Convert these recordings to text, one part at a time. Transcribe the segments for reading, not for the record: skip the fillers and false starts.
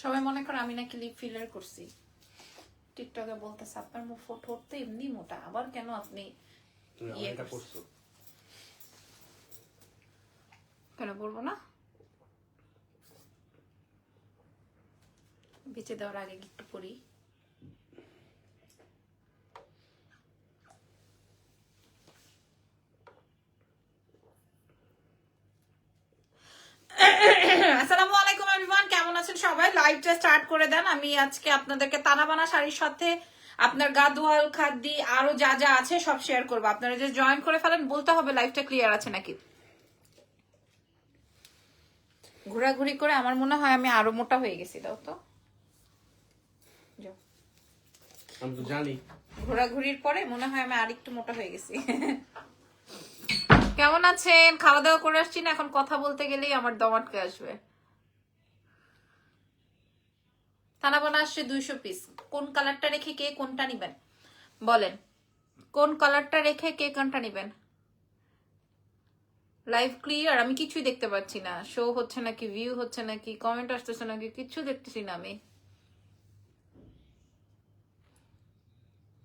সবাই মনে করে আমি নাকি লিপ ফিলার করছি। টিকটকে বলতেছে আপনার মুখ ঠোঁট তো এমনি মোটা, আবার কেন আপনি ইয়েটা করছো? কেন বলবো না? বেঁচে দেওয়ার আগে একটু করি। আসসালামু আলাইকুম এভরিওয়ান, কেমন আছেন সবাই? লাইভটা স্টার্ট করে দেন। আমি আজকে আপনাদেরকে তানাবানা শাড়ির সাথে আপনার গাদোয়াল খাদ্দি আরো যা যা আছে সব শেয়ার করবো। আপনারা যে জয়েন করে ফেলেন বলতে হবে লাইভটা ক্লিয়ার আছে নাকি। ঘোরাঘুরি করে আমার মনে হয় আমি আরো মোটা হয়ে গেছি। দাও তো, আমি তো জানি ঘোরাঘুরির পরে মনে হয় আমি আরেকটু মোটা হয়ে গেছি। কেমন আছেন? খাওয়া দাওয়া করে আসছি না, এখন কথা বলতে গেলেই আমার দম আটকে আসবে। তানাবানা আসছে 200 পিস। কোন কালারটা রেখে কে কোনটা নিবেন বলেন? কোন কালারটা রেখে কে কোনটা নিবেন? Live clear? আমি কিছুই দেখতে পাচ্ছি না। শো হচ্ছে নাকি, ভিউ হচ্ছে নাকি, কমেন্ট আসতেছে নাকি, কিছু দেখতেছি না আমি।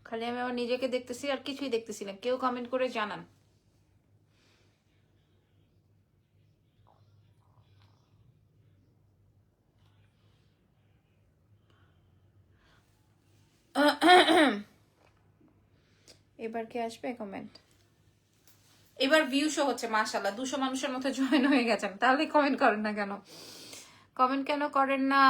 খালি আমি আমার নিজেকে দেখতেছি আর কিছুই দেখতেছি না। কেউ কমেন্ট করে জানান। এবার কে আসবে কমেন্ট? এবার ভিউ শো হচ্ছে, মাশাআল্লাহ 200 মানুষের মতো জয়েন হয়ে গেছেন। তাহলে কমেন্ট করেন না কেন? কমেন্ট কেন করেন না?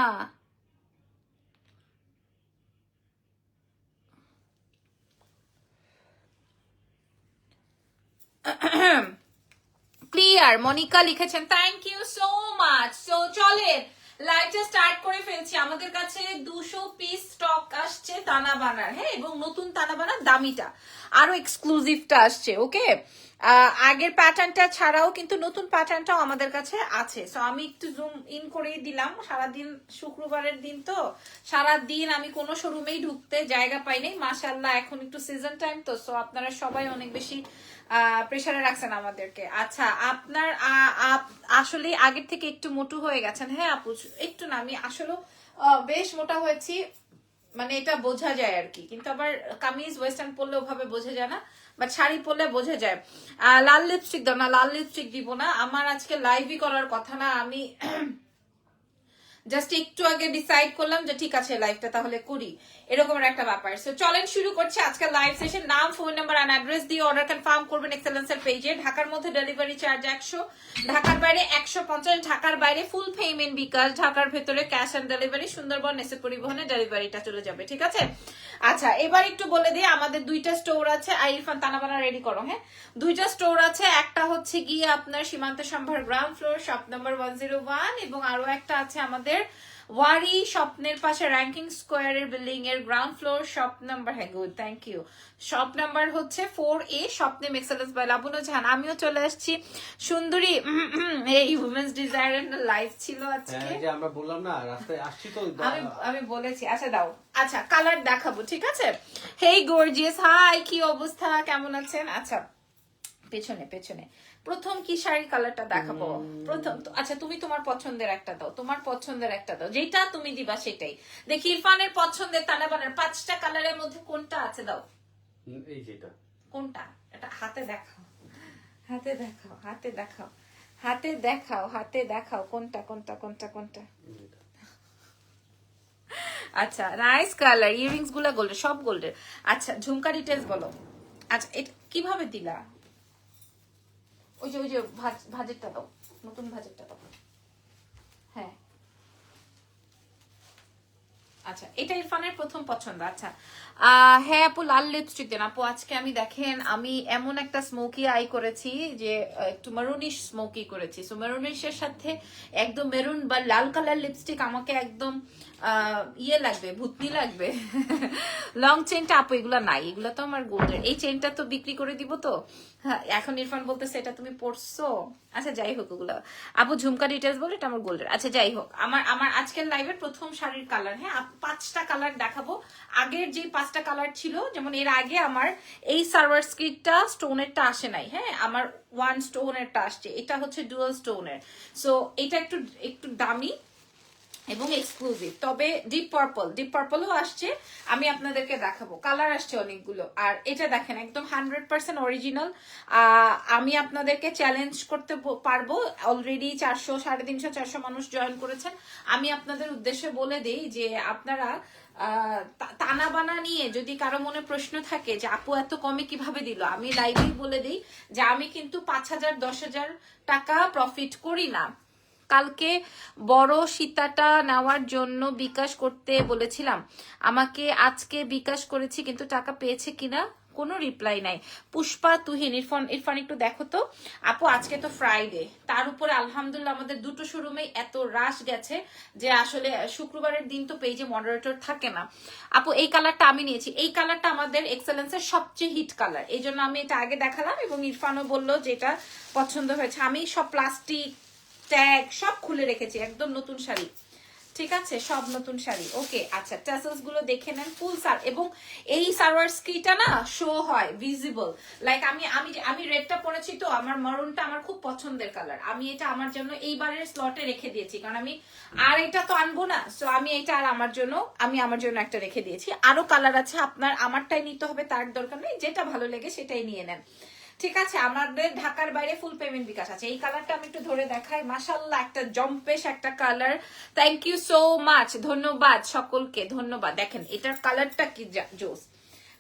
ক্লিয়ার মনিকা লিখেছেন, thank you so much. So চলেন লাইভটা স্টার্ট করে ফেলছি। আমাদের কাছে 200 পিস স্টক আসছে তানাবানার, হ্যাঁ, এবং নতুন তানাবানার দামিটা আরো এক্সক্লুসিভটা আসছে। ওকে, আগের প্যাটার্নটা ছাড়াও কিন্তু নতুন প্যাটার্নটাও আমাদের কাছে আছে। সো আমি একটু জুম ইন করে দিলাম। সারাদিন শুক্রবারের দিন তো সারাদিন আমি কোনো শোরুমেই ঢুকতে জায়গা পাইনি। মাশাআল্লাহ এখন একটু সিজন টাইম তো, সো আপনারা সবাই অনেক বেশি প্রেসারে রাখছেন আমাদেরকে। আচ্ছা, আপনার আসলে আগের থেকে একটু মোটু হয়ে গেছেন। হ্যাঁ আপু, একটু না, আমি আসলে বেশ মোটা হয়েছি, মানে এটা বোঝা যায় আর কি। কিন্তু আবার কামিজ ওয়েস্টার্ন পরলে ওভাবে বোঝা যায় না, বাট শাড়ি পরলে বোঝা যায়। লাল লিপস্টিক দাও না, লাল লিপস্টিক দিব না। আমার আজকে লাইভই করার কথা না, আমি জাস্ট একটু আগে ডিসাইড করলাম যে ঠিক আছে লাইভটা তাহলে করি, এরকম একটা ব্যাপার। সো চলেন শুরু করছি আজকে লাইভ সেশন। নাম, ফোন নাম্বার এন্ড অ্যাড্রেস দিয়ে অর্ডার কনফার্ম করবেন এক্সেলেন্সের পেজে। ঢাকার মধ্যে ডেলিভারি চার্জ 100, ঢাকার বাইরে 150, ঢাকার বাইরে ফুল পেমেন্ট বিকাশ, ঢাকার ভেতরে ক্যাশ অন ডেলিভারি, সুন্দরবন এসে পরিবহনে ডেলিভারিটা চলে যাবে। ঠিক আছে? আচ্ছা, এবার একটু বলে দিই আমাদের দুইটা স্টোর আছে। ইরফান তানাবানা রেডি করো। হ্যাঁ, দুইটা স্টোর আছে। একটা হচ্ছে গিয়ে আপনার সীমান্ত সম্ভার গ্রাউন্ড ফ্লোর শপ নাম্বার 101, এবং আরো একটা আছে আমাদের ওয়ারি স্বপ্নের পাশে র্যাঙ্কিং স্কোয়ারের বিল্ডিং এর গ্রাউন্ড ফ্লোর শপ নাম্বার, হ্যাঁ good, thank you, shop number হচ্ছে 4A, স্বপ্নে এক্সেলেন্স বাই লাবণ্য জাহান। আমিও চলে আসছি সুন্দরী। এই উইমেন্স ডিজায়ার লাইভ ছিল আজকে, যে আমরা বললাম না রাস্তায় আসছি তো আমি বলেছি। আচ্ছা দাও, আচ্ছা কালার দেখাবো, ঠিক আছে? হেই গর্জিয়াস, হাই, কি অবস্থা, কেমন আছেন? আচ্ছা, পেছনে পেছনে প্রথম কি শাড়ির কালারটা দেখাবো? প্রথম তো আচ্ছা, তুমি তোমার পছন্দের একটা দাও, তোমার পছন্দের একটা দাও, যেটা তুমি দিবা সেটাই দেখি। ইরফানের পছন্দের তানাবানার 5টা কালারের মধ্যে কোনটা আছে দাও। এই যেটা কোনটা? এটা হাতে দেখাও, হাতে দেখাও, হাতে দেখাও, হাতে দেখাও, হাতে দেখাও, কোনটা কোনটা কোনটা কোনটা? আচ্ছা, নাইস কালার। ইয়ারিংস গুলা গোল্ডের, সব গোল্ডের। আচ্ছা, ঝুমকা ডিটেলস বলো। আচ্ছা, এটা কিভাবে দিলা? ওই যে ভাজেরটা দাও, নতুন ভাজেরটা দাও। হ্যাঁ, আচ্ছা, এটা ইরফানের প্রথম পছন্দ। আচ্ছা, হ্যাঁ আপু, লাল লিপস্টিক দেন আপু। আজকে আমি দেখেন আমি এমন একটা স্মোকি আই করেছি যে একটু মেরুনিশ স্মোকি করেছি। সো মেরুনিশের সাথে একদম মেরুন বা লাল কালার লিপস্টিক আমাকে একদম ইয়ে লাগবে, ভূতনি লাগবে। লং চেনটা আপু এগুলা নাই, এগুলা তো আমার গোল্ডের। এই চেনটা তো বিক্রি করে দিব তো। হ্যাঁ, এখন ইরফান বলতেছে এটা তুমি পড়ছো। আচ্ছা যাই হোক, ওগুলো আপু ঝুমকা ডিটেলস বলে এটা আমার গোল্ডের। আচ্ছা যাই হোক, আমার আজকের লাইভের প্রথম শাড়ির কালার, হ্যাঁ 5টা কালার দেখাবো। আগের যে 5টা কালার ছিল, যেমন এর আগে আমার এই সার্ভার স্ক্রিটটা স্টোনেরটা আসে নাই, হ্যাঁ আমার 1 স্টোনেরটা আসছে, এটা হচ্ছে ডুয়াল স্টোনের। সো এটা একটু একটু দামি, এবং এক্সক্লুসিভ। তবে ডিপ পার্পলও আসছে, আমি আপনাদেরকে দেখাবো। কালার আসছে অনেকগুলো। আর এটা দেখেন একদম 100% অরিজিনাল। আমি আপনাদেরকে চ্যালেঞ্জ করতে পারবো। অলরেডি 400, 350, 400 মানুষ জয়েন করেছেন। আমি আপনাদের উদ্দেশ্যে বলে দিই যে আপনারা তানা বানা নিয়ে যদি কারো মনে প্রশ্ন থাকে যে আপু এত কমে কিভাবে দিল, আমি লাইভেই বলে দিই যে আমি কিন্তু 5,000, 10,000 টাকা প্রফিট করি না। কালকে বড় সীতাটা নেওয়ার জন্য বিকাশ করতে বলেছিলাম, আমাকে আজকে বিকাশ করেছি, কিন্তু টাকা পেয়েছে কিনা কোনো রিপ্লাই নাই। পুষ্পা তুহিন, ইরফান একটু দেখো তো আপু। আজকে তো ফ্রাইডে, তার উপরে আলহামদুলিল্লাহ আমাদের দুটো শোরুমে এত রাশ গেছে যে আসলে শুক্রবারের দিন তো পেজে মডারেটর থাকে না। আপু এই কালারটা আমি নিয়েছি, এই কালারটা আমাদের এক্সেলেন্সের সবচেয়ে হিট কালার, এই জন্য আমি এটা আগে দেখালাম এবং ইরফানও বললো যে এটা পছন্দ হয়েছে। আমি সব প্লাস্টিক ট্যাগ সব খুলে রেখেছি, একদম নতুন শাড়ি, ঠিক আছে, সব নতুন শাড়ি। ওকে, আচ্ছা টাসেলস গুলো দেখে নেন, ফুল সার। এবং এই সালোয়ার স্কিটা না শো হয়, ভিজিবল। লাইক আমি আমি আমি রেডটা পরেছি, তো আমার মারুনটা আমার খুব পছন্দের কালার, আমি এটা আমার জন্য এইবারের স্লটে রেখে দিয়েছি, কারণ আমি আর এটা তো আনবো না। সো আমি এটা আর আমার জন্য একটা রেখে দিয়েছি। আরো কালার আছে, আপনার আমারটাই নিতে হবে তার দরকার নেই, যেটা ভালো লেগে সেটাই নিয়ে নেন, ঠিক আছে। আমাদের ঢাকার বাইরে ফুল পেমেন্ট বিকাশ আছে। এই কালারটা আমি একটু ধরে দেখাই, মাশাআল্লাহ একটা জম্পেশ একটা colour. Thank you so much, ধন্যবাদ সকলকে, ধন্যবাদ। দেখেন এটার কালারটা কি জোস,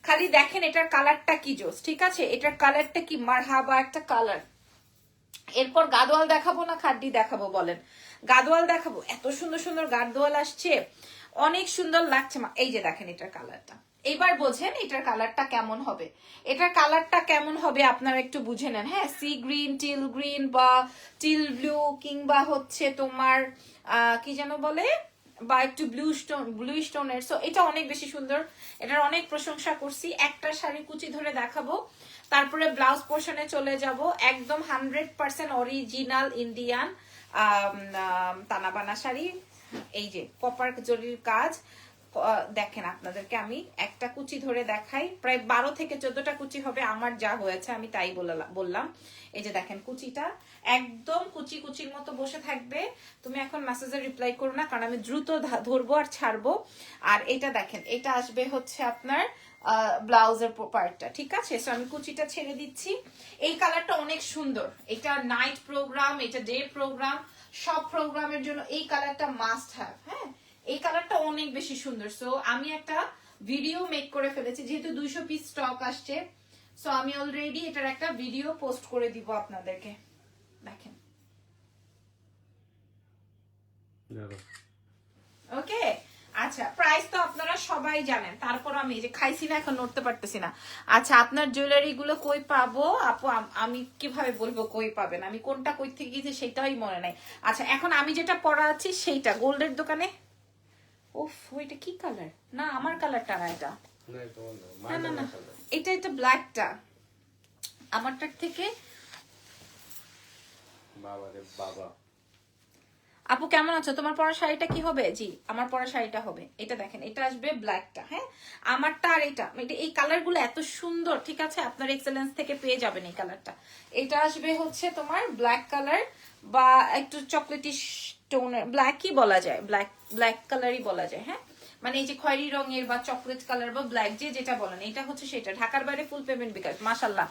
খালি দেখেন এটার কালারটা কি জোস, ঠিক আছে, এটার কালারটা কি মারহাবা একটা কালার। এরপর গাদোয়াল দেখাবো না খাড্ডি দেখাবো বলেন? গাদোয়াল দেখাবো, এত সুন্দর সুন্দর গাদোয়াল আসছে, অনেক সুন্দর লাগছে। এই যে দেখেন এটার কালারটা, এবার বোঝেন এটার কালারটা কেমন হবে। এটার কালারটা কেমন হবে আপনারা একটু বুঝে নেন। হ্যাঁ, সি গ্রিন, টিল গ্রিন বা টিল ব্লু, কিংবা হচ্ছে তোমার কি যেন বলে, বা একটু ব্লু স্টোনের। সো এটা অনেক বেশি সুন্দর, এটার অনেক প্রশংসা করছি। একটা শাড়ি কুচি ধরে দেখাবো, তারপরে ব্লাউজ পোর্শনে চলে যাব। একদম 100% অরিজিনাল ইন্ডিয়ান তানাবানা শাড়ি। এই যে কপার জরির কাজ, দেখেন আপনাদেরকে আমি একটা কুচি ধরে দেখাই, প্রায় 12 থেকে 14টা কুচি হবে, আমার যা হয়েছে আমি তাই বললাম। এই যে দেখেন কুচিটা একদম কুচি কুচির মতো বসে থাকবে। তুমি এখন মেসেজে রিপ্লাই করো না, কারণ আমি দ্রুত ধরবো আর ছাড়বো। আর এটা দেখেন, এটা আসবে হচ্ছে আপনার ব্লাউজের পার্টটা, ঠিক আছে। সো আমি কুচিটা ছেড়ে দিচ্ছি। এই কালারটা অনেক সুন্দর, এটা নাইট প্রোগ্রাম, এটা ডে প্রোগ্রাম, সব প্রোগ্রামের জন্য এই কালারটা মাস্ট হ্যাভ। হ্যাঁ, এই কালারটা অনেক বেশি সুন্দর। সো আমি একটা ভিডিও মেক করে ফেলেছি, যেহেতু 200 পিস স্টক আসছে। সো আমি অলরেডি এটার একটা ভিডিও পোস্ট করে দিব আপনাদেরকে, দেখেন। ওকে, আচ্ছা প্রাইস তো আপনারা সবাই জানেন, তারপর আমি যে খাইছি না এখন নড়তে পারতেছি না। আচ্ছা আপনার জুয়েলারি গুলো কই পাবো আপু? আমি কিভাবে বলবো কই পাবেন, আমি কোনটা কই থেকে গিয়েছি সেটাই মনে নাই। আচ্ছা এখন আমি যেটা পরা আছি সেইটা গোল্ডের দোকানে। উফ, ওইটা কি কালার? না আমার কালারটা না, এটা না না না, এটা ব্ল্যাকটা আমারটার থেকে। বাবা রে বাবা। আপু কেমন আছো? তোমার পরা শাড়িটা কি হবে? জি আমার পরা শাড়িটা হবে, এটা দেখেন, এটা আসবে ব্ল্যাকটা। হ্যাঁ, আমারটা আর এটা, এই কালার গুলো এত সুন্দর, ঠিক আছে, আপনার এক্সেলেন্স থেকে পেয়ে যাবেন এই কালারটা। এটা আসবে হচ্ছে তোমার ব্ল্যাক কালার বা একটু চকলেটিশ টোনের, ব্ল্যাকই বলা যায়, ব্ল্যাক কালারই বলা যায়। হ্যাঁ, মানে এই যে খয়েরি রঙের বা চকলেট কালার বা ব্ল্যাক, যে যেটা বলেন, এটা হচ্ছে সেটা। ঢাকার বাইরে ফুল পেমেন্ট বিকাশ। মাশাল্লাহ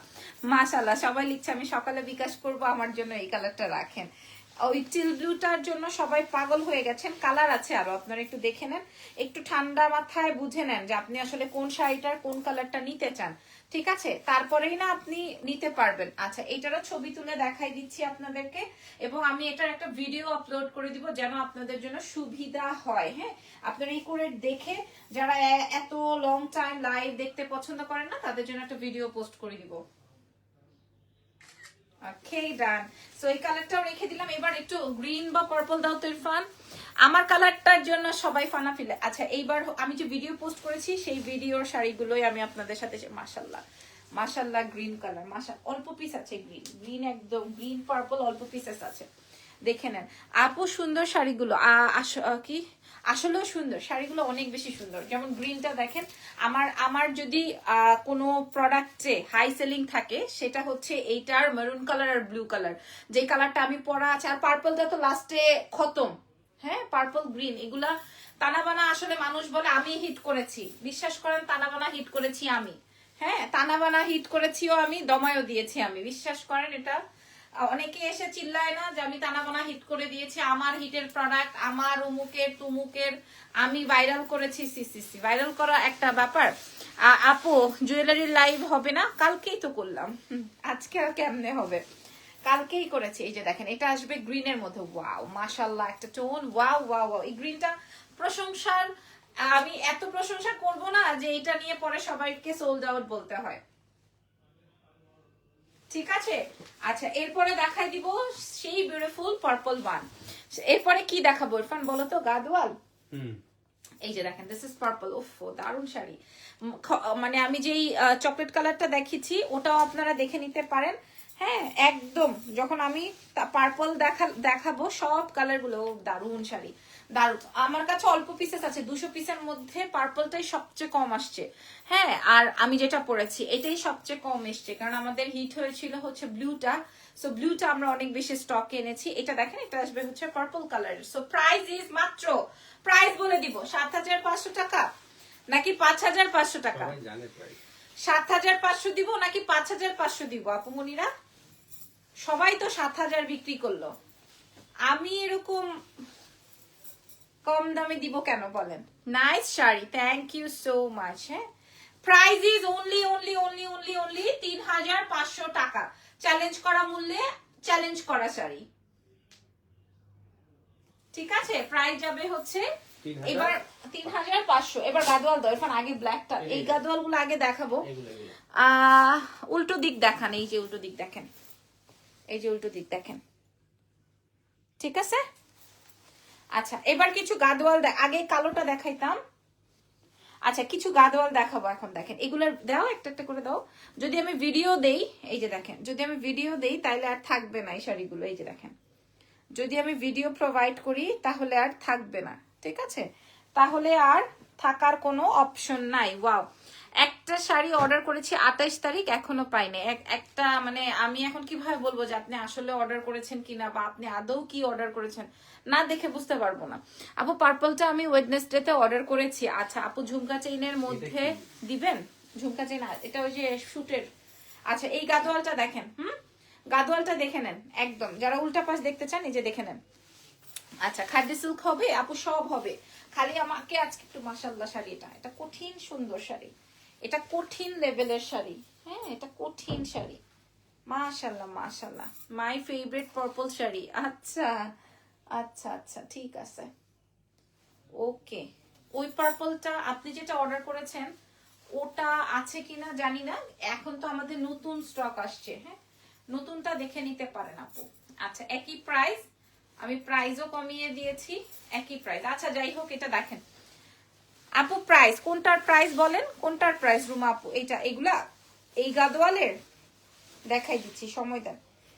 মাশাল্লাহ, সবাই লিখছে আমি সকালে বিকাশ করব, আমার জন্য এই কালারটা রাখেন। ওই টিল ব্লুটার জন্য সবাই পাগল হয়ে গেছেন। কালার আছে আরো, আপনারা একটু দেখে নেন, একটু ঠান্ডা মাথায় বুঝে নেন যে আপনি আসলে কোন শাড়িটার কোন কালারটা নিতে চান, ঠিক আছে, তারপরেই না আপনি নিতে পারবেন। আচ্ছা এটারও ছবি তুলে দেখাই দিচ্ছি আপনাদেরকে, এবং আমি এটার একটা ভিডিও আপলোড করে দিব যেন আপনাদের জন্য সুবিধা হয়। হ্যাঁ, আপনারা এই করে দেখে যারা এত লং টাইম লাইভ দেখতে পছন্দ করেন না, তাদের জন্য একটা ভিডিও পোস্ট করে দিব। ওকে ডান। সো এই কালারটাও রেখে দিলাম। এবার একটু গ্রিন বা পার্পল দাও তো ইরফান, আমার কালারটার জন্য সবাই ফানা ফিলে। আচ্ছা এইবার আমি যে ভিডিও পোস্ট করেছি সেই ভিডিওর শাড়িগুলোই আমি আপনাদের সাথে, মাশাল্লাহ মাশাল্লাহ গ্রিন কালার, অল্প পিস আছে, গ্রিন একদম গ্রিন পার্পল অল্প পিসেস আছে, দেখে নেন আপু সুন্দর শাড়িগুলো। কি আসলেও সুন্দর শাড়িগুলো, অনেক বেশি সুন্দর। যেমন গ্রিনটা দেখেন, আমার যদি কোনো প্রোডাক্টে হাই সেলিং থাকে সেটা হচ্ছে এইটার মেরুন কালার আর ব্লু কালার, যে কালারটা আমি পরা আছে। আর পার্পলটা তো লাস্টে খতম, হ্যাঁ পার্পল গ্রিন, এগুলা তানাবানা আসলে মানুষ বলে আমি হিট করেছি, বিশ্বাস করেন তানাবানা হিট করেছি আমি, হ্যাঁ তানাবানা হিট করেছিও আমি, দমায়ও দিয়েছি আমি, বিশ্বাস করেন। এটা অনেকে এসে চিল্লায় না যে আমি তানাবানা হিট করে দিয়েছি, আমার হিটের প্রোডাক্ট, আমার উমুকের তুমুকের, আমি ভাইরাল করেছি। সি ভাইরাল করা একটা ব্যাপার। আপু জুয়েলারি লাইভ হবে না? কালকেই তো করলাম, আজকে আর কেমনে হবে, কালকেই করেছি। এই যে দেখেন এটা আসবে গ্রিনের মধ্যে, ওয়াও মাশাআল্লাহ একটা টোন, ওয়াও ওয়াও ওয়াও। এই গ্রিনটা প্রশংসার, আমি এত প্রশংসা করব না যে এটা নিয়ে পরে সবাইকে সোল্ড আউট বলতে হয়, ঠিক আছে। আচ্ছা এরপরে দেখাই দিব সেই বিউটিফুল পার্পল ওয়ান। এরপরে কি দেখাবো ইরফান বলো তো? গাদওয়াল। এই যে দেখেন দিস ইজ পার্পল, ওফ দারুণ শাড়ি। মানে আমি যেই চকলেট কালারটা দেখিয়েছি ওটাও আপনারা দেখে নিতে পারেন, হ্যাঁ একদম। যখন আমি পার্পল দেখাবো সব কালার গুলো, দারুণ শাড়ি, দারুণ। আমার কাছে অল্প পিসেস আছে, 200 পিসের মধ্যে পার্পলটাই সবচেয়ে কম আসছে, হ্যাঁ। আর আমি যেটা পরেছি এটাই সবচেয়ে কম এসছে, কারণ আমাদের হিট হয়েছিল হচ্ছে ব্লুটা, সো ব্লুটা আমরা অনেক বেশি স্টক এনেছি। এটা দেখেন এটা আসবে হচ্ছে purple colour. So price is মাত্র, প্রাইস বলে দিব 7,500 টাকা নাকি 5,500 টাকা? 7,500 দিব নাকি 5,500 দিব আপু মনিরা? সবাই তো 7,000 বিক্রি করলো, আমি এরকম কম দামে দিব কেন বলেন? Nice sari, thank you so much. হ্যাঁ price is only only only only only 3,500 টাকা। চ্যালেঞ্জ করা মূল্যে চ্যালেঞ্জ করা শাড়ি, ঠিক আছে। প্রাইস যাবে হচ্ছে এবার 3,500। এবার গাদোয়াল দাও ইরফান, আগে ব্ল্যাকটা, এই গাদোয়াল গুলো আগে দেখাবো। উল্টো দিক দেখান, এই যে উল্টো দিক দেখেন, এই যে উল্টো দিক দেখেন, ঠিক আছে। আচ্ছা এবার কিছু গাদোয়াল আগে কালোটা দেখাইতাম, আচ্ছা কিছু গাদোয়াল দেখাবো এখন। দেখেন এগুলো দাও একটা একটা করে দাও। যদি আমি ভিডিও দেই, এই যে দেখেন যদি আমি ভিডিও দেই তাহলে আর থাকবে না এই শাড়িগুলো, এই যে দেখেন যদি আমি ভিডিও প্রোভাইড করি তাহলে আর থাকবে না, ঠিক আছে, তাহলে আর থাকার কোনো অপশন নাই। ওয়াও, একটা শাড়ি অর্ডার করেছি 28 তারিখ, এখনো পাইনি। একটা মানে আমি এখন কিভাবে বলবো যে আপনি আসলে অর্ডার করেছেন কিনা, বা আপনি আদৌ কি অর্ডার করেছেন, না দেখে বুঝতে পারবো না। আপু পার্পলটা আমি ওয়েডনেসডে তে অর্ডার করেছি। আচ্ছা আপু ঝুমকা চেইনের মধ্যে দিবেন? ঝুমকা চেইন এটা ওই যে শুটের। আচ্ছা এই গাদোয়ালটা দেখেন, গাদোয়ালটা দেখে নেন একদম, যারা উল্টা পাশ দেখতে চান এই যে দেখে নেন। আচ্ছা খাদি সিল্ক হবে আপু, সব হবে, খালি আমাকে আজকে একটু মাশাআল্লাহ শাড়ি, এটা কঠিন সুন্দর শাড়ি, এটা কঠিন লেভেলের শাড়ি, হ্যাঁ এটা কঠিন শাড়ি, মাশাআল্লাহ মাশাআল্লাহ, মাই ফেভারিট পার্পল শাড়ি। আচ্ছা আচ্ছা আচ্ছা ঠিক আছে, ওকে। ওই পার্পলটা আপনি যেটা অর্ডার করেছেন ওটা আছে কিনা জানি না, এখন তো আমাদের নতুন স্টক আসছে, হ্যাঁ নতুনটা দেখে নিতে পারেন আপু। আচ্ছা একই প্রাইস, আমি প্রাইসও কমিয়ে দিয়েছি, একই প্রাইস। আচ্ছা যাই হোক এটা দেখেন আপু, প্রাইস কোনটার প্রাইস বলেন, কোনটার প্রাইস রুমা আপু? এইটা, এগুলা এই গাদোয়ালের দেখাই দিচ্ছি, সময় দেন।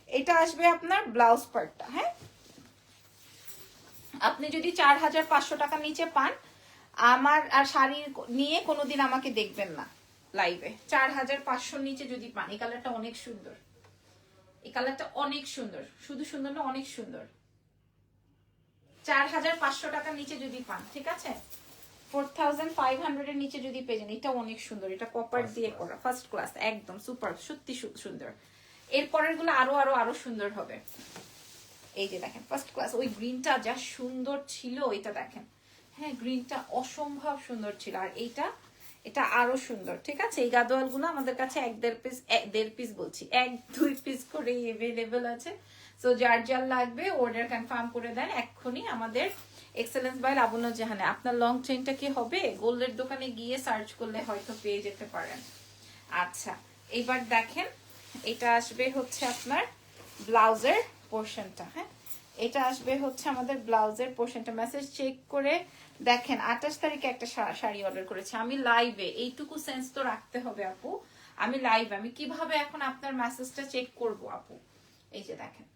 এটা আসবে আপনার ব্লাউজ পার্টটা, হ্যাঁ আপনি যদি 4,500 টাকার নিচে পান, আমার আর শাড়ি নিয়ে কোনোদিন আমাকে দেখবেন না লাইভে। 4,500 নিচে যদি পান, এই কালারটা অনেক সুন্দর, এই কালারটা অনেক সুন্দর, শুধু সুন্দর না অনেক সুন্দর। 4,500 টাকার নিচে যদি পান, ঠিক আছে, 4,500 এর নিচে যদি পেয়ে যান, এটা অনেক সুন্দর, এটা কপার দিয়ে করা, ফার্স্ট ক্লাস একদম সুপার, সত্যি সুন্দর। এরপরের গুলো আরো আরো আরো সুন্দর হবে। এই যে দেখেন ফার্স্ট ক্লাস, ওই গ্রিনটা যা সুন্দর ছিল, এটা দেখেন, হ্যাঁ গ্রিনটা অসম্ভব সুন্দর ছিল, আর এইটা এটা আরো সুন্দর, ঠিক আছে। এই গাদোয়াল গুলো আমাদের কাছে 1-1.5 পিস বলছি, 1-2 পিস করে এভেলেবেল আছে। সো যার যার লাগবে অর্ডার কনফার্ম করে দেন এক্ষুনি আমাদের এক্সেলেন্স বাই লাবণ্য জাহানে। আপনার লং চেইনটা কি হবে? গোল্ডের দোকানে গিয়ে সার্চ করলে হয়তো পেয়ে যেতে পারেন। আচ্ছা এবার দেখেন এটা আসবে হচ্ছে আপনার ব্লাউজের পোর্শনটা, হ্যাঁ এটা আসবে হচ্ছে আমাদের ব্লাউজের পোর্শনটা। মেসেজ চেক করে দেখেন 28 তারিখে একটা শাড়ি অর্ডার করেছি আমি লাইভে, এইটুকু সেন্স তো রাখতে হবে আপু, আমি লাইভে, আমি কিভাবে এখন আপনার মেসেজটা চেক করব আপু? এই যে দেখেন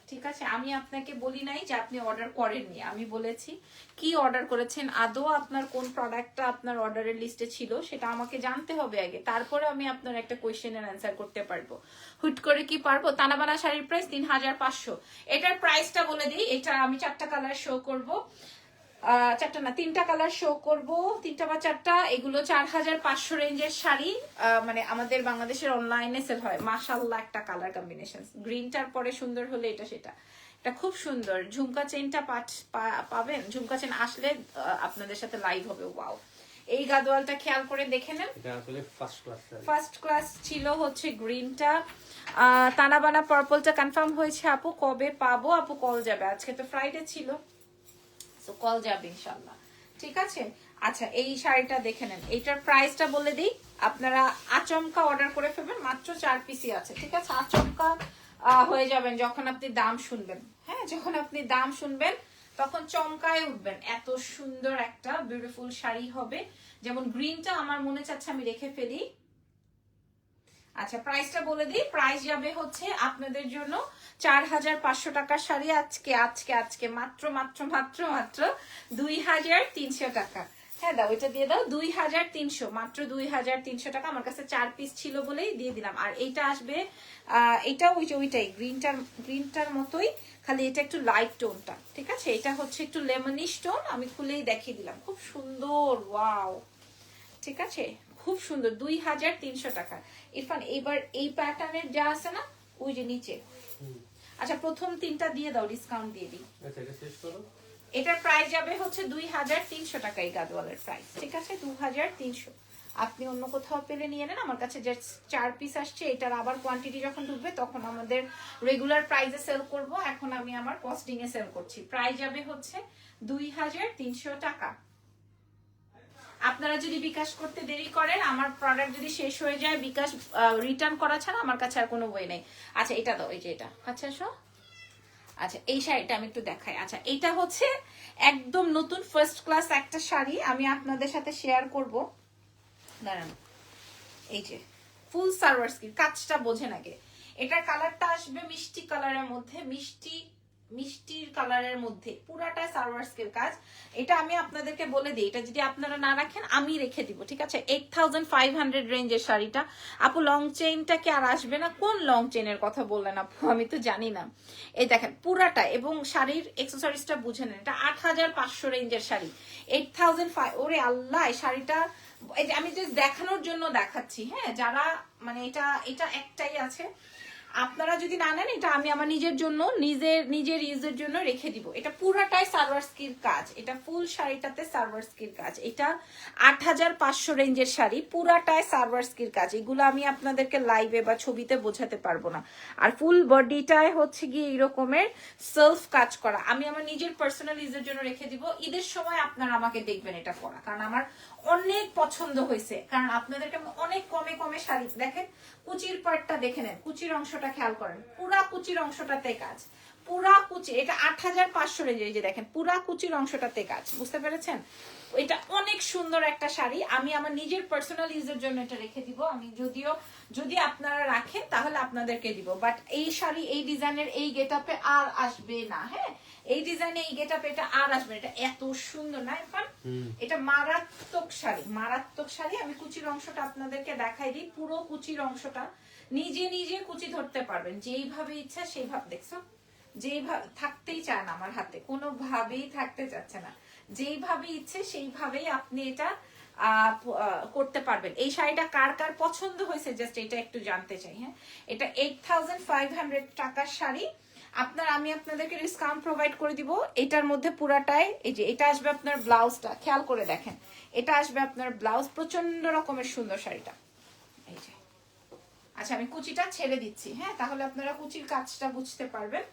ঠিক আছে, আমি আপনাকে বলি নাই যে আপনি অর্ডার করেননি, আমি বলেছি কি অর্ডার করেছেন, আদৌ আপনার কোন প্রোডাক্টটা আপনার অর্ডারের লিস্টে ছিল সেটা আমাকে জানতে হবে আগে, তারপরে আমি আপনার একটা কোয়েশ্চেনের অ্যান্সার করতে পারবো। হুট করে কি পারবো? তানাবানা শাড়ির প্রাইস 3500। এটার প্রাইসটা বলে দিই, এটা আমি 4টা কালার শো করব, 4টা না 3টা কালার শো করব, 3টা বা 4টা, এগুলো 4500 রেঞ্জের শাড়ি, মানে আমাদের বাংলাদেশের অনলাইনে সেল হয়। মাশাআল্লাহ একটা কালার কম্বিনেশন, গ্রিনটার পরে সুন্দর হলে এটা সেটা, এটা খুব সুন্দর। ঝুমকা চেনটা পাবেন, ঝুমকা চেন আসলে আপনাদের সাথে লাইভ হবে। ওয়াও, এই গাদোয়ালটা খেয়াল করে দেখে নেন, এটা আসলে ফার্স্ট ক্লাস। ফার্স্ট ক্লাস ছিল হচ্ছে গ্রিনটা। তানাবানা পার্পলটা কনফার্ম হয়েছে আপু, কবে পাবো আপু? কল যাবে, আজকে তো ফ্রাইডে ছিল, তো কল যাবে ইনশাআল্লাহ, ঠিক আছে। আচ্ছা, এই শাড়িটা দেখে নেন, এইটার প্রাইসটা বলে দিই, আপনারা আচমকা অর্ডার করে ফেলবেন, মাত্র 4 পিসই আছে, ঠিক আছে। আচমকা হয়ে যাবেন যখন আপনি দাম শুনবেন, হ্যাঁ, যখন আপনি দাম শুনবেন তখন চমকায় উঠবেন, এত সুন্দর একটা বিউটিফুল শাড়ি হবে। যেমন গ্রিনটা আমার মনে চাচ্ছে আমি রেখে ফেলি। আচ্ছা, প্রাইসটা বলে দিই, প্রাইস যাবে হচ্ছে আপনাদের জন্য 4500 টাকার শাড়ি, আজকে আজকে আজকে মাত্র মাত্র মাত্র মাত্র 2300 টাকা। হ্যাঁ দাও, এটা দিয়ে দাও, 2300, মাত্র 2300 টাকা। আমার কাছে 4 পিস ছিল বলেই দিয়ে দিলাম। আর এইটা আসবে, এটা ওইটাই গ্রিনটার মতোই, খালি এটা একটু লাইট টোনটা, ঠিক আছে। এটা হচ্ছে একটু লেমনিশ টোন, আমি খুলেই দেখিয়ে দিলাম, খুব সুন্দর, ওয়াও, ঠিক আছে, খুব সুন্দর, 2300 টাকা। ইরফান, এবার এই প্যাটার্নের যা আছে না ওই যে নিচে, আচ্ছা প্রথম 3টা দিয়ে দাও, ডিসকাউন্ট দিয়ে দিই। আচ্ছা, এটা শেষ করো। এটার প্রাইস যাবে হচ্ছে 2300 টাকা, এই গাদওয়ালের প্রাইস, ঠিক আছে, 2300। আপনি অন্য কোথাও পেলে নিয়ে নেন, আমার কাছে যে 4 পিস আসছে, এটার আবার কোয়ান্টিটি যখন ঢুকবে তখন আমাদের রেগুলার প্রাইসে সেল করব, এখন আমি আমার কস্টিং এ সেল করছি। প্রাইস যাবে হচ্ছে 2300 টাকা। আপনারা যদি বিকাশ করতে দেরি করেন, আমার প্রোডাক্ট যদি শেষ হয়ে যায়, বিকাশ রিটার্ন করা ছাড়া আমার কাছে আর কোনো ওয়ে নেই। আচ্ছা, এটা দাও, এই যে এটা, আচ্ছা এসো। আচ্ছা, এই শাড়িটা আমি একটু দেখাই। আচ্ছা, এটা হচ্ছে একদম নতুন ফার্স্ট ক্লাস একটা শাড়ি, আমি আপনাদের সাথে শেয়ার করব, দাঁড়ান। এই যে ফুল সালোয়ার স্কিন, কাজটা বোঝেন আগে। এটার কালারটা আসবে মিষ্টি কালারের মধ্যে, মিষ্টির কালারের মধ্যে, পুরাটাই সালোয়ার স্কিন কাজ। এটা আমি আপনাদেরকে বলে দিই, এটা যদি আপনারা না রাখেন আমি রেখে দিব, ঠিক আছে। 8500 রেঞ্জের শাড়িটা। আপু লং চেইনটা কি আর আসবে না? কোন লং চেইনের কথা বললেন আপু? আমি তো জানি না। এই দেখেন পুরাটা, এবং শাড়ির এক্সেসরিজটা বুঝে নেন, এটা 8500 রেঞ্জের শাড়ি, 8500। ওরে আল্লাহ, এই শাড়িটা আমি জাস্ট দেখানোর জন্য দেখাচ্ছি, হ্যাঁ, যারা মানে এটা একটাই আছে, আপনারা যদি না নেন, এটা আমি আমার নিজের জন্য, নিজের ইউজের জন্য রেখে দিব। এটা পুরাটাই সালোয়ার স্কির কাজ, এটা ফুল শাড়িটাতে সালোয়ার স্কির কাজ। এটা 8500 রেঞ্জের শাড়ি, পুরাটাই সালোয়ার স্কির কাজ। এগুলো আমি আপনাদেরকে লাইভে বা ছবিতে বোঝাতে পারবো না। আর ফুল বডিটায় হচ্ছে গিয়ে এরকমের সেলফ কাজ করা, আমি আমার নিজের পার্সোনাল ইউজের জন্য রেখে দিব। ঈদের সময় আপনারা আমাকে দেখবেন এটা পরা, কারণ আমার অনেক পছন্দ হয়েছে, কারণ আপনাদেরকে অনেক কমে শাড়ি দেখেন। কুচির পার্টটা দেখে নেন, কুচির অংশটা খেয়াল করেন, পুরা কুচির অংশটাতে কাজ, পুরা কুচি। এটা 8500 রেঞ্জে, যে দেখেন পুরা কুচির অংশটাতে কাজ, বুঝতে পেরেছেন? এটা অনেক সুন্দর একটা শাড়ি, আমি আমার নিজের পার্সোনাল ইউজের জন্য এটা রেখে দিব। আমি যদি আপনারা রাখেন তাহলে আপনাদেরকে দিব, বাট এই শাড়ি এই ডিজাইনের এই গেটআপে আর আসবে না, হ্যাঁ, এই ডিজাইনে এই গেটআপে এটা আর আসবে না। এটা এত সুন্দর না ইরফান? এটা মারাত্মক শাড়ি। আমি কুচির অংশটা আপনাদেরকে দেখাই দিই, পুরো কুচির অংশটা নিজে কুচি ধরতে পারবেন, যেইভাবে ইচ্ছা সেইভাবে। দেখছো, যেইভাবে থাকতেই চায় না আমার হাতে, কোনোভাবেই থাকতে চাচ্ছে না, যেইভাবে ইচ্ছে সেইভাবেই আপনি এটা করতে পারবেন। এই শাড়িটা কার কার পছন্দ হয়েছে জাস্ট এটা একটু জানতে চাই, হ্যাঁ। এটা 8500 টাকার শাড়ি, আমি আপনাদেরকে ডিসকাউন্ট প্রোভাইড করে দিব। এটার মধ্যে পুরাটাই, এই যে এটা আসবে আপনার ব্লাউজটা, খেয়াল করে দেখেন, এটা আসবে আপনার ব্লাউজ, প্রচন্ড রকমের সুন্দর শাড়িটা, এই যে। আচ্ছা, আমি কুচিটা ছেড়ে দিচ্ছি, হ্যাঁ, তাহলে আপনারা কুচির কাজটা বুঝতে পারবেন।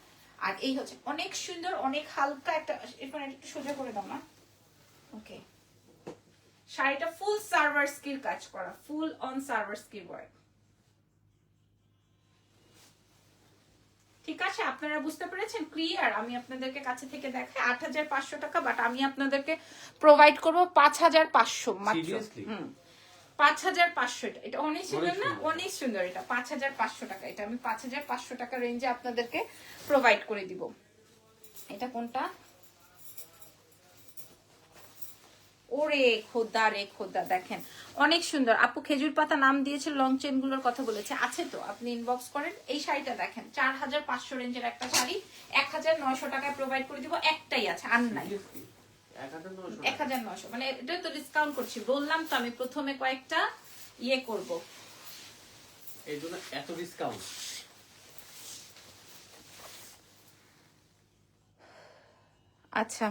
আর এই হচ্ছে অনেক সুন্দর, অনেক হালকা একটা, এরপর একটু সোজা করে দাও না, ওকে। শাড়িটা ফুল সার্ভার স্কির কাজ করা, ফুল অন সার্ভার স্কির ওয়ার্ক, ঠিক আছে। আপনারা বুঝতে পেরেছেন? ক্লিয়ার? আমি আপনাদেরকে কাছে থেকে দেখাই 8500 টাকা, বাট আমি আপনাদেরকে প্রোভাইড করব 5500 মাত্র। 5,500 এটা অনেক সুন্দর না? সুন্দর। অনেক সুন্দর। এটা 5,500 টাকা। এটা আমি 5,500 টাকা রেঞ্জে আপনাদেরকে প্রোভাইড করে দিব। এটা কোনটা? ওরে খোদা রে খোদা, দেখেন অনেক সুন্দর। আপু খেজুর পাতা নাম দিয়েছে, লং চেন গুলোর কথা বলেছে, আছে তো, আপনি ইনবক্স করেন। এই শাড়িটা দেখেন 4,500 রেঞ্জের একটা শাড়ি 1,900 টাকায় প্রোভাইড করে দিব। একটাই আছে, আর নাই। 1,900 মানে এটা তো ডিসকাউন্ট করছি, বললাম তো আমি প্রথমে কয়েকটা ইয়ে করব। এই জন্য এত ডিসকাউন্ট। আচ্ছা,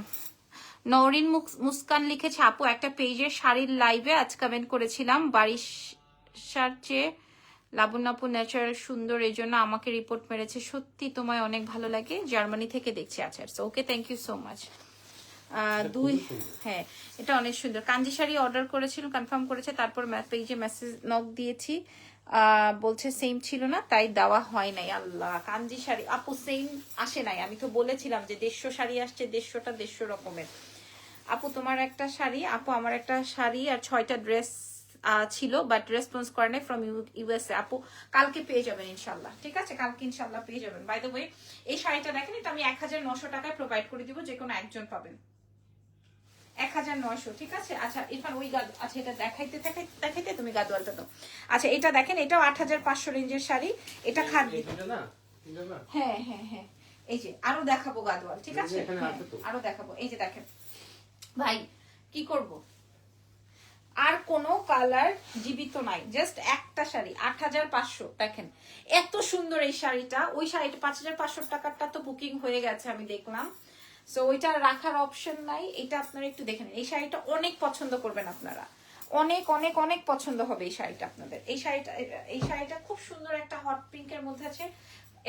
নওরিন মুস্কান লিখেছে, আপু একটা পেজের শাড়ির লাইভে আজ কমেন্ট করেছিলাম বারিশার চেয়ে লাবণ্যাপু ন্যাচারাল সুন্দর, এই জন্য আমাকে রিপোর্ট মেরেছে। সত্যি তোমায় অনেক ভালো লাগে, জার্মানি থেকে দেখছি। আচ্ছা ওকে, থ্যাংক ইউ সো মাচ। হ্যাঁ এটা অনেক সুন্দর। কাঞ্জি শাড়ি অর্ডার করেছিল, কনফার্ম করেছে, তারপর পেজে মেসেজ নক দিয়েছি, বলছে সেম ছিল না তাই দেওয়া হয় নাই। আল্লাহ, কাঞ্জি শাড়ি আপু সেম আসে নাই। আমি তো বলেছিলাম যে 150 শাড়ি আসছে, 150টা 150 রকমের। আপু তোমার একটা শাড়ি, আপু আমার একটা শাড়ি আর 6টা ড্রেস ছিল, বাট রেসপন্স করে নাই ফ্রম ইউএসএ। আপু কালকে পেয়ে যাবেন ইনশাল্লাহ, ঠিক আছে? কালকে ইনশাল্লাহ পেয়ে যাবেন। বাই দ্য ওয়ে এই শাড়িটা দেখেন, এটা আমি 1,900 টাকায় প্রোভাইড করে দিব, যে কোনো একজন পাবেন। 1,900, ঠিক আছে? আচ্ছা ইরফান ওই আচ্ছা এটা দেখাইতে দেখাইতে তুমি গাদোয়ালটা দাও। আচ্ছা এটা দেখেন, এটাও 8,500 রেঞ্জের শাড়ি। এটা খাদ্য, হ্যাঁ হ্যাঁ হ্যাঁ, এই যে আরো দেখাবো গাদোয়াল, ঠিক আছে? আরো দেখাবো। এই যে দেখেন ভাই, কি করব, আর কোনো কালার জীবিত নাই, জাস্ট একটা শাড়ি 8,500। দেখেন এত সুন্দর এই শাড়িটা। ওই শাড়িটা 5,500 টাকারটা তো বুকিং হয়ে গেছে আমি দেখলাম, সো ওইটা রাখার অপশন নাই। এটা আপনারা একটু দেখেন, এই শাড়িটা অনেক পছন্দ করবেন আপনারা, অনেক অনেক অনেক পছন্দ হবে এই শাড়িটা আপনাদের। এই শাড়িটা খুব সুন্দর একটা হট পিঙ্কের মধ্যে আছে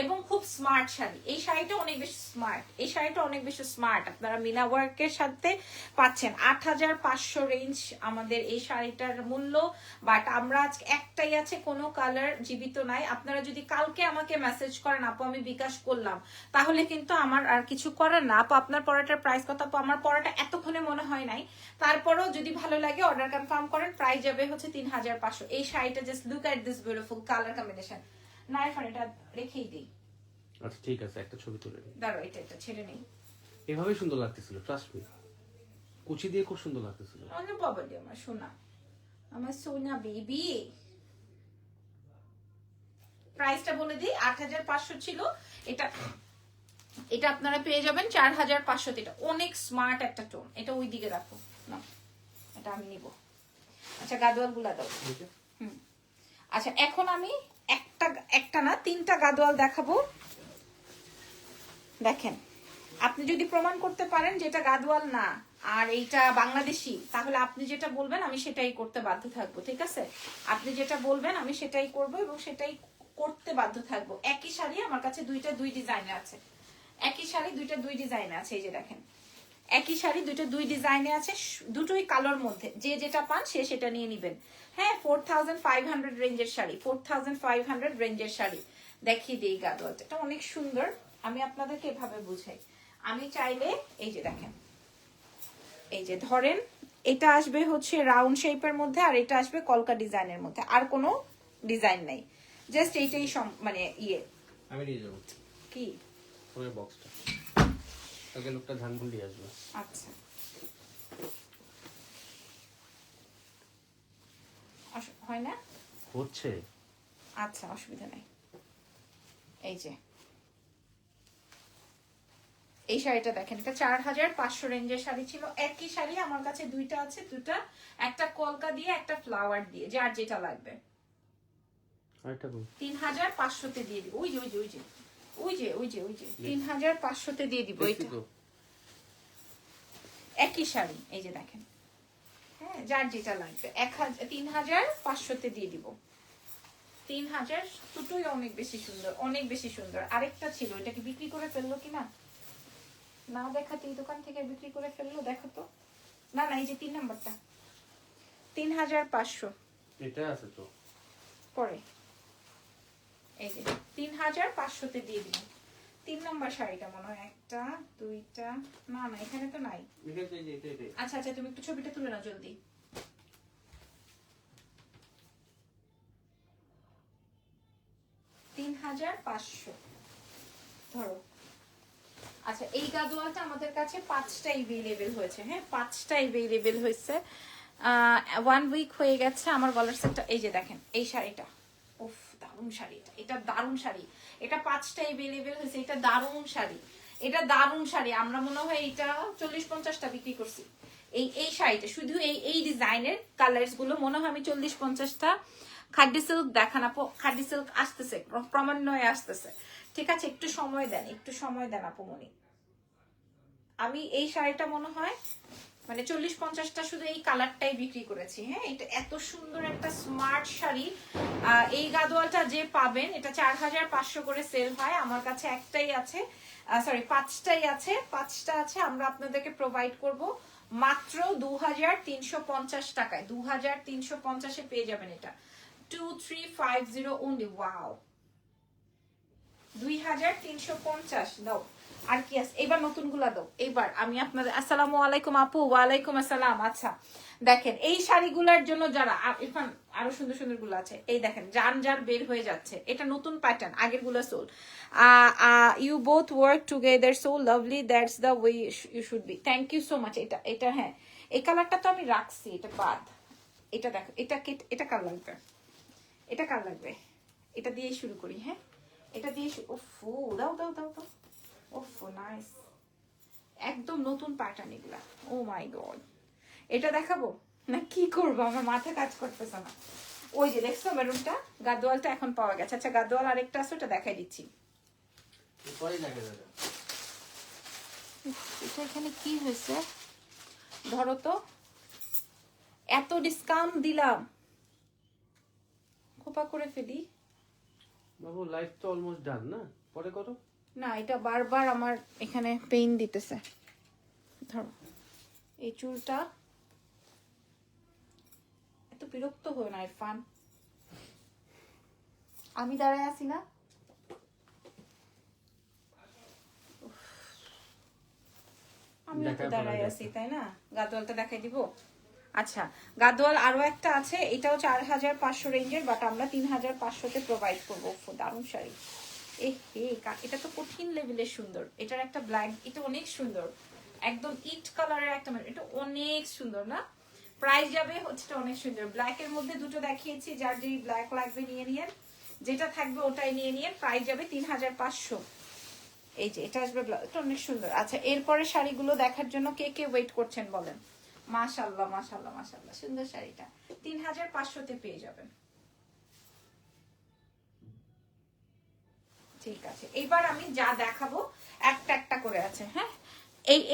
এবং খুব স্মার্ট শাড়ি। এই শাড়িটা অনেক বেশি স্মার্ট, এই শাড়িটা অনেক বেশি স্মার্ট। আপনারা মিনা ওয়ার্কের সাথে পাচ্ছেন 8,500 রেঞ্জ আমাদের এই শাড়িটার মূল্য। বাট আমরা আজকে একটাই আছে, কোনো কালার জীবিত নাই। আপনারা যদি কালকে আমাকে মেসেজ করেন আপু আমি বিকাশ করলাম, তাহলে কিন্তু আমার আর কিছু করার না। আপু আপনার পড়াটার প্রাইস কত? আপু আমার পড়াটা এতক্ষণে মনে হয় নাই, তারপরেও যদি ভালো লাগে অর্ডার কনফার্ম করেন। প্রাইস যাবে হচ্ছে 3,500। এই শাড়িটা just look at this beautiful colour combination. না ইরফান এটা রেখেই দেই। আচ্ছা ঠিক আছে, একটা ছবি তুলে নিই। দাঁড়াও এটা ছেড়ে নেই। এভাবেই সুন্দর লাগতেছিল, ট্রাস্ট মি। কুচি দিয়ে খুব সুন্দর লাগতেছিল। অনেক বাবা দিয়ে আমার সোনা, আমার সোনা বেবি। প্রাইসটা বলে দিই, 8,500 ছিল। এটা এটা আপনারা পেয়ে যাবেন 4,500। এটা অনেক স্মার্ট একটা টোন। এটা ওই দিকে রাখো না, এটা আমি নিব। আচ্ছা গাদোয়াল গুলা দাও। আচ্ছা এখন আমি একটা না 3টা গাদোয়াল দেখাবো। দেখেন আপনি যদি প্রমাণ করতে পারেন যে এটা গাদোয়াল না আর এইটা বাংলাদেশি, তাহলে আপনি যেটা বলবেন আমি সেটাই করতে বাধ্য থাকবো, ঠিক আছে? আপনি যেটা বলবেন আমি সেটাই করব এবং সেটাই করতে বাধ্য থাকবো। একই শাড়ি আমার কাছে দুই ডিজাইনে আছে, একই শাড়ি দুই ডিজাইনে আছে। এই যে দেখেন একই শাড়ি দুই ডিজাইনে আছে, দুটোই কালোর মধ্যে। যে যেটা পান সে সেটা নিয়ে নিবেন। হ্যাঁ 4,500 রেঞ্জের শাড়ি, 4,500 রেঞ্জের শাড়ি। দেখিয়ে দিই গাদোয়ালটা, এটা অনেক সুন্দর। আমি আপনাদেরকে এভাবে বুঝাই। আমি চাইলে এই যে দেখেন, এই যে ধরেন এটা আসবে হচ্ছে রাউন্ড শেপের মধ্যে আর এটা আসবে কলকা ডিজাইনের মধ্যে, আর কোনো ডিজাইন নাই, জাস্ট এইটাই মানে ইয়ে। আমি নিয়ে যাব কি ওই বক্সটা, আগে লোকটা ধানগুল দিয়ে আসবে। আচ্ছা হয় না, হচ্ছে আচ্ছা অসুবিধা নাই। এই যে এই শাড়িটা দেখেন, এটা 4,500 রেঞ্জের শাড়ি ছিল। একই শাড়ি আমার কাছে দুইটা আছে, দুটা, একটা কলকা দিয়ে একটা ফ্লাওয়ার দিয়ে, যার যেটা লাগবে। 3,500-তে দিয়ে দিব। ওই যে 3,500-তে দিয়ে দিব। এটা একই শাড়ি, এই যে দেখেন, হ্যাঁ যার যেটা লাগবে 3,500-তে দিয়ে দিব। 3,000 দুটোই অনেক বেশি সুন্দর, অনেক বেশি সুন্দর। আরেকটা ছিল, এটা কি বিক্রি করে ফেললো কিনা না দেখাতেই দোকান থেকে বিক্রি করে ফেললো, দেখো তো। না এই যে 3 নাম্বারটা 3,500 এটা আছে তো পরে, এই যে 3,500-তে দিয়ে দিন। 3 নাম্বার শাড়িটা মনে হয়, একটা দুইটা, না এখানে তো নাই। আচ্ছা তুমি একটু ছবিটা তুলে নাও জলদি। 10,500 ধরো। আচ্ছা এই গাদোয়ালটা আমাদের কাছে 5টা এভেলেবেল হয়েছে, হ্যাঁ 5টা এভেলেবেল হয়েছে। 1 উইক হয়ে গেছে আমার গলার সেটটা। এই যে দেখেন এই শাড়িটা, উফ দারুণ শাড়ি, এটা দারুণ শাড়ি, এটা 5টা এভেলেবেল হয়েছে। এটা দারুণ শাড়ি, এটা দারুণ শাড়ি। আমরা মনে হয় এটা 40-50টা বিক্রি করছি। এই শাড়িটা শুধু এই ডিজাইনের কালার্স গুলো মনে হয় আমি 40-50টা। খাড্ডি সিল্ক দেখান আপু, খাড্ডি সিল্ক আসতেছে, ক্রমান্বয়ে আসতেছে। ঠিক আছে, একটু সময় দেন, একটু সময় দেন আপুমনি। আমি এই শাড়িটা মনে হয় মানে 40-50টা শুধু এই কালারটাই বিক্রি করেছি। হ্যাঁ এটা এত সুন্দর একটা স্মার্ট শাড়ি। এই গাদোয়ালটা যে পাবেন এটা 4,500 করে সেল হয়, আমার কাছে একটাই আছে, সরি 5টাই আছে, 5টা আছে। আমরা আপনাদেরকে প্রোভাইড করব মাত্র 2,350 টাকায়। 2,350-এ পেয়ে যাবেন এটা। 2350 only। ওয়াও 2,350 দাও। আর কি আছে এবার নতুন গুলা দাও। এবার আমি আপনাদের আসসালামু আলাইকুম আপু। ওয়ালাইকুম আসসালাম। আচ্ছা দেখেন এই শাড়িগুলোর জন্য যারা এখন আরো সুন্দর সুন্দর গুলো আছে, এই দেখেন জান জার বের হয়ে যাচ্ছে, এটা নতুন প্যাটার্ন, আগের গুলো sold. You both work together so lovely, that's the way you should be. Thank you so much. এটা হ্যাঁ এই কালারটা তো আমি রাখছি, এটা বাদ। এটা দেখো এটা কার লাগবে, এটা কার লাগবে, এটা দিয়ে শুরু করি। হ্যাঁ এটা দিয়ে ওফো দাও দাও দাও দাও। ওফো নাইস, একদম নতুন প্যাটার্ন এগুলা। ও মাই গড, এটা দেখাবো না কি করবো, আমার মাথা কাজ করতেছে না। ওই যে দেখছো মেরুনটা, গাদোয়ালটা এখন পাওয়া গেছে। আচ্ছা গাদোয়াল আরেকটা আছে, ওটা দেখাই দিচ্ছি। এটা এখানে কি হয়েছে ধরো তো, এত ডিসকাউন্ট দিলাম, খোপা করে ফেলি। বাবু লাইফ তো অলমোস্ট ডান না, পরে করো না এটা বারবার আমার এখানে পেইন দিতেছে। ধরো এই চুলটা, এত বিরক্ত হয়ে না ইরফান, আমি দাঁড়ায় আছি না। আমি তো দাঁড়ায় আছি তাই না। গাদোয়ালটা দেখাই দিব। আচ্ছা গাদোয়াল আরো একটা আছে, এটাও 4,500 রেঞ্জের, বাট আমরা 3,500-তে প্রোভাইড করবো। দারুণ শাড়ি। এটা তো কঠিন লেভেলের সুন্দর। এটার একটা ব্ল্যাক, এটা অনেক সুন্দর, একদম ইট কালারের একটা, এটা অনেক সুন্দর না। প্রাইস যাবে হচ্ছে অনেক সুন্দর। ব্ল্যাক এর মধ্যে দুটো দেখিয়েছি, যার যেই ব্ল্যাক লাগবে নিয়ে নিয়ে, যেটা থাকবে ওটাই নিয়ে নিয়ে। প্রাইস যাবে 3,500। এই যে এটা আসবে, এটা অনেক সুন্দর। আচ্ছা এরপরে শাড়িগুলো দেখার জন্য কে কে ওয়েট করছেন বলেন। মাশাআল্লাহ মাশাআল্লাহ মাশাআল্লাহ, সুন্দর শাড়িটা 3,500-তে পেয়ে যাবেন। ঠিক আছে এবার আমি যা দেখাবো একটা একটা করে আছে। হ্যাঁ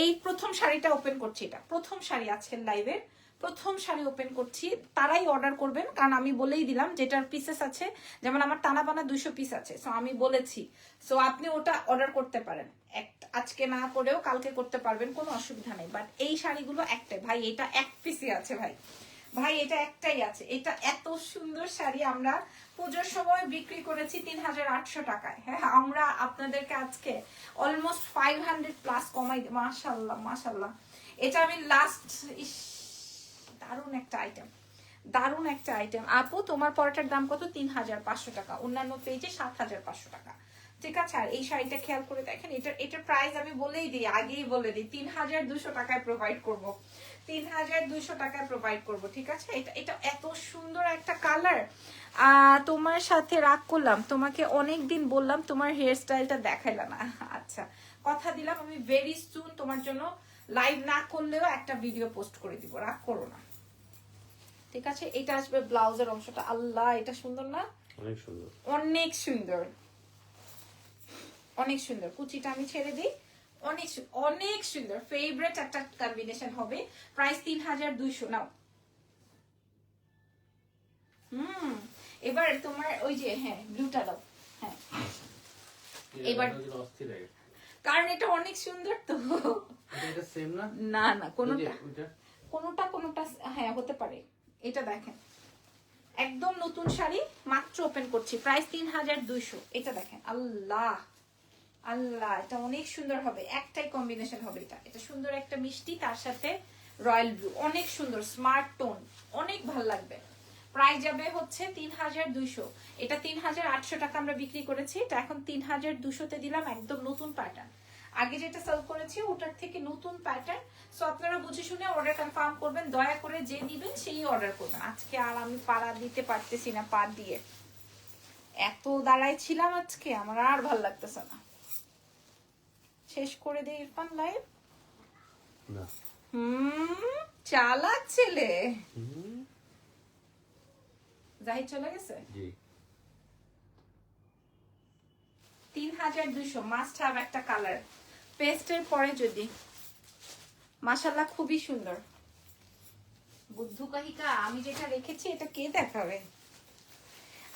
এই প্রথম শাড়িটা ওপেন করছি, এটা প্রথম শাড়ি আজকের লাইভের প্রথম শাড়ি ওপেন করছি। তারাই অর্ডার করবেন, কারণ আমি বলেই দিলাম যেটার পিসেস আছে, যেমন আমার টানা বানা 200 পিস আছে, সো আমি বলেছি, সো আপনি ওটা অর্ডার করতে পারেন। আজকে না করেও কালকে করতে পারবেন, কোনো অসুবিধা নেই। বাট এই শাড়িগুলো একটাই ভাই, এটা এক পিসই আছে ভাই, ভাই এটা একটাই আছে। এটা এত সুন্দর শাড়ি আমরা পুজোর সময় বিক্রি করেছি 3,800 টাকায়। হ্যাঁ আমরা আপনাদেরকে আজকে অলমোস্ট 500 প্লাস কমাই। মাশাআল্লাহ মাশাআল্লাহ, এটা আমি লাস্ট, দারুণ একটা আইটেম, দারুণ একটা আইটেম। আপু তোমার পরোটার দাম কত? 3,500 টাকা, অন্যান্য পেজে 7,500 টাকা। ঠিক আছে, আর এই শাড়িটা খেয়াল করে দেখেন, এটার প্রাইস আমি বলেই দিই, আগেই বলে দিই, 3,200 টাকায় প্রোভাইড করব, 3,200 টাকায় প্রোভাইড করব। ঠিক আছে, এটা এত সুন্দর একটা কালার। তোমার সাথে রাগ করলাম, তোমাকে অনেক দিন বললাম তোমার হেয়ার স্টাইলটা দেখাইলা না। আচ্ছা কথা দিলাম আমি ভেরি সুন তোমার জন্য লাইভ না করলেও একটা ভিডিও পোস্ট করে দিব, রাগ করো না। ঠিক আছে, এটা আসবে ব্লাউজের অংশটা। আল্লাহ এটা সুন্দর না, অনেক সুন্দর, অনেক সুন্দর, অনেক সুন্দর। কুচিটা আমি ছেড়ে দিই, অনেক অনেক সুন্দর, ফেভারিট একটা কম্বিনেশন হবে। প্রাইস 3,200। নাও এবার তোমার ওই যে হ্যাঁ ব্লুটা দাও। হ্যাঁ এবার কারণ এটা অনেক সুন্দর তো। এটা সেম না, না না কোনোটা কোনোটা কোনোটা হ্যাঁ হতে পারে। এটা দেখেন একদম নতুন শাড়ি, মাত্র ওপেন করছি, প্রাইস 3,200। এটা দেখেন, আল্লাহ আল্লাহ এটা অনেক সুন্দর হবে, একটাই কম্বিনেশন হবে। এটা সুন্দর একটা মিষ্টি, তার সাথে রয়্যাল ব্লু, অনেক সুন্দর স্মার্ট টোন, অনেক ভালো লাগবে। প্রাইস যাবে হচ্ছে 3200। এটা 3800 টাকা আমরা বিক্রি করেছি, এটা এখন 3200-তে দিলাম, একদম নতুন প্যাটার্ন। আগে যেটা সেল করেছি ওটার থেকে নতুন প্যাটার্ন। সো আপনারা বুঝে শুনে অর্ডার কনফার্ম করবেন, দয়া করে যে দিবেন সেই অর্ডার করবেন। আজকে আর আমি পাড়া দিতে পারতেছি না, পা দিয়ে এত দাঁড়ায় ছিলাম আজকে, আমার আর ভাল লাগতেছে না। শেষ করে দে ইরফান লাইভ। না চালাক ছেলে। হুম, জাহিদ চলে গেছে। জি 3200 মাস্ট হ্যাভ একটা কালার। পেস্টের পরে যদি মাশাআল্লাহ খুবই সুন্দর। বুদ্ধু কাহিকা আমি যেটা রেখেছি এটা কে দেখাবে?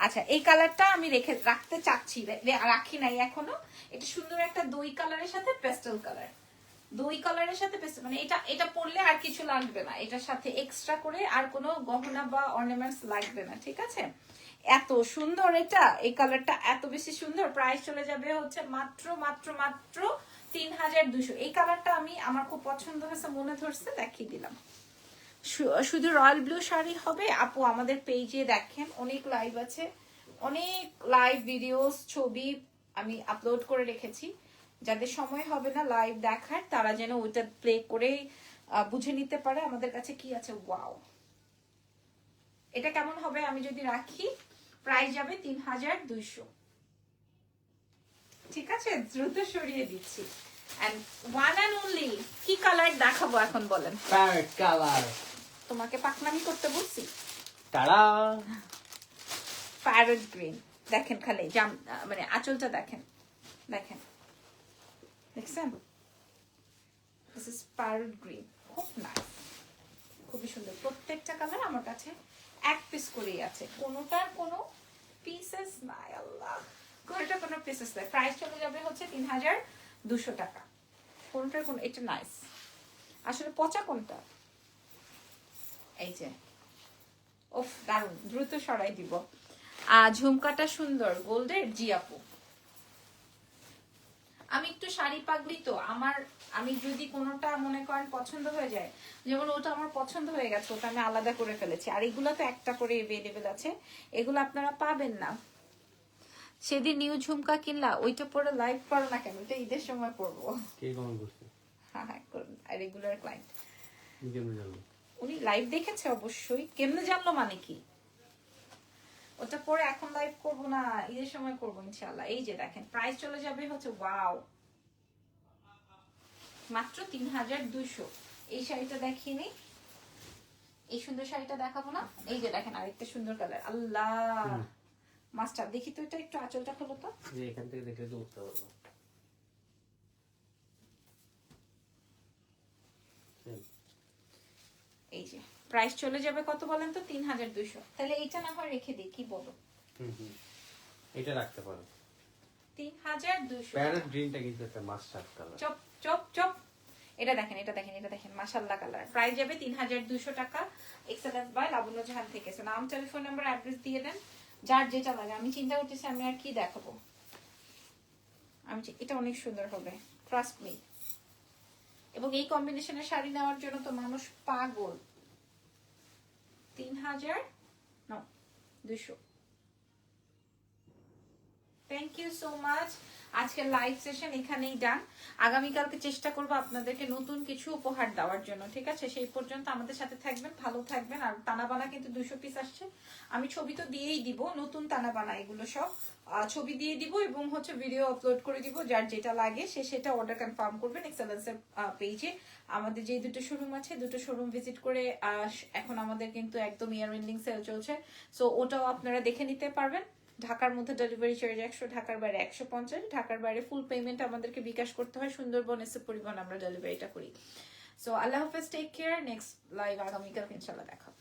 আচ্ছা এই কালারটা আমি রাখতে চাচ্ছি, রাখি নাই এখনো। এটা সুন্দর একটা দই কালারের সাথে পেস্টেল কালার, দই কালারের সাথে পেস্টেল, মানে এটা পরলে আর কিছু লাগবে না, এটার সাথে এক্সট্রা করে আর কোনো গহনা বা অর্নামেন্টস লাগবে না, ঠিক আছে? এত সুন্দর এটা, এই কালারটা এত বেশি সুন্দর। প্রাইস চলে যাবে হচ্ছে মাত্র মাত্র মাত্র 3200। এই কালারটা আমার খুব পছন্দ হয়েছে, মনে ধরছে, দেখিয়ে দিলাম। শুধু রয়্যাল ব্লু শাড়ি হবে আপু, আমাদের পেজে দেখেন অনেক লাইভ আছে, অনেক লাইভ ভিডিওস ছবি আমি আপলোড করে রেখেছি। যাদের সময় হবে না লাইভ দেখার তারা যেন ওইটা প্লে করে বুঝে নিতে পারে আমাদের কাছে কি আছে। ওয়াও, এটা কেমন হবে আমি যদি রাখি? প্রাইস যাবে 3200। ঠিক আছে, দ্রুত সরিয়ে দিচ্ছি। এন্ড ওয়ান এন্ড অনলি কি কালার দেখাবো এখন বলেন? Parrot colour. তোমাকে পাকনামি করতে বলছি? টাড়া প্যারট গ্রিন। দেখেন খালি মানে আঁচলটা দেখেন, দেখেন, দেখছেন? দিস ইজ প্যারট গ্রিন, খুব নাইস, খুবই সুন্দর। প্রত্যেকটা কালার আমার কাছে এক পিস করেই আছে, কোনোটার কোনো পিসেস নাই। আল্লাহ, কোনোটা কোনো পিসেস নাই। প্রাইস চলে যাবে হচ্ছে 3200 টাকা। কোনটার কোন, এটা নাইস। আসলে পচা কোনটা? এই যে, ওফ দারুন, দ্রুত সরাই দিব। ঝুমকাটা সুন্দর গোল্ডের। জি আপু, আমি একটু শাড়ি পাগলি তো, আমি যদি কোনোটা মনে করেন পছন্দ হয়ে যায়, যেমন ওটা আমার পছন্দ হয়ে গেছে, ওটা আমি আলাদা করে ফেলেছি, আর এগুলো তো একটা করে এভেলেবেল আছে, এগুলো আপনারা পাবেন না। সেদিন নিউ ঝুমকা কিনলা, ওইটা পরে লাইভ করো না কেন? ওইটা ঈদের সময় পরবো। কে কমেন্ট করছে? হ্যাঁ হ্যাঁ, রেগুলার ক্লায়েন্ট। কেমনে জানলো? উনি লাইভ দেখেছে অবশ্যই। কেমনে জানলো মানে কি? ওটা পরে এখন লাইভ করব না, ঈদের সময় করব ইনশাআল্লাহ। এই যে দেখেন প্রাইস চলে যাবে হচ্ছে ওয়াও মাত্র 3200। এই শাড়িটা দেখিয়ে নি, এই সুন্দর শাড়িটা দেখাবো না? এই যে দেখেন আরেকটা সুন্দর কালার। আল্লাহ মাস্টার, দেখি তো এটা একটু আঁচলটা খোলো তো। এখান থেকে দেখলে তো উঠতে পারবো। এই যে প্রাইস চলে যাবে কত বলেন তো? 3200। তাহলে এইটা না হয় রেখে দিই, কি বলো? এটা রাখতে পারো। 3200। প্যারেট গ্রিনটা কিন্তু একটা master colour. Chop chop chop, এটা দেখেন, এটা দেখেন, এটা দেখেন, মাশাআল্লাহ কালার। প্রাইস যাবে 3200 টাকা। এক্সেলেন্স বাই লাবণ্য জাহান থেকে। নাম, টেলিফোন নাম্বার, অ্যাড্রেস দিয়ে দেন, যার যেটা লাগে। আমি চিন্তা করতেছি আমি আর কি দেখাবো। এটা অনেক সুন্দর হবে, ট্রাস্ট মি। এবং এই কম্বিনেশনের শাড়ি নেওয়ার জন্য তো মানুষ পাগল। 3200। Thank you so much. আজকের লাইভ সেশন এখানেই ডান। আগামীকালকে চেষ্টা করবো আপনাদেরকে নতুন কিছু উপহার দেওয়ার জন্য, ঠিক আছে? সেই পর্যন্ত আমাদের সাথে থাকবেন, ভালো থাকবেন। আর তানাবানা কিন্তু 200 পিস আসছে, আমি ছবি তো দিয়েই দিব, নতুন তানাবানা এগুলো সব ছবি দিয়ে দিব এবং হচ্ছে ভিডিও আপলোড করে দিব। যার যেটা লাগে সে সেটা অর্ডার কনফার্ম করবেন এক্সেলেন্সের পেজে। আমাদের যে দুটো শোরুম আছে, দুটো শোরুম ভিজিট করে এখন আমাদের কিন্তু একদম ইয়ার এন্ডিং সেল চলছে, সো ওটাও আপনারা দেখে নিতে পারবেন। ঢাকার মধ্যে ডেলিভারি চার্জ 100, ঢাকার বাইরে 150, ঢাকার বাইরে ফুল পেমেন্ট আমাদেরকে বিকাশ করতে হয়। সুন্দরবন এসে পরিবহন আমরা ডেলিভারিটা করি। সো আল্লাহ হাফেজ, টেক কেয়ার। নেক্সট লাইভ আগামীকাল ইনশাআল্লাহ দেখা হবে।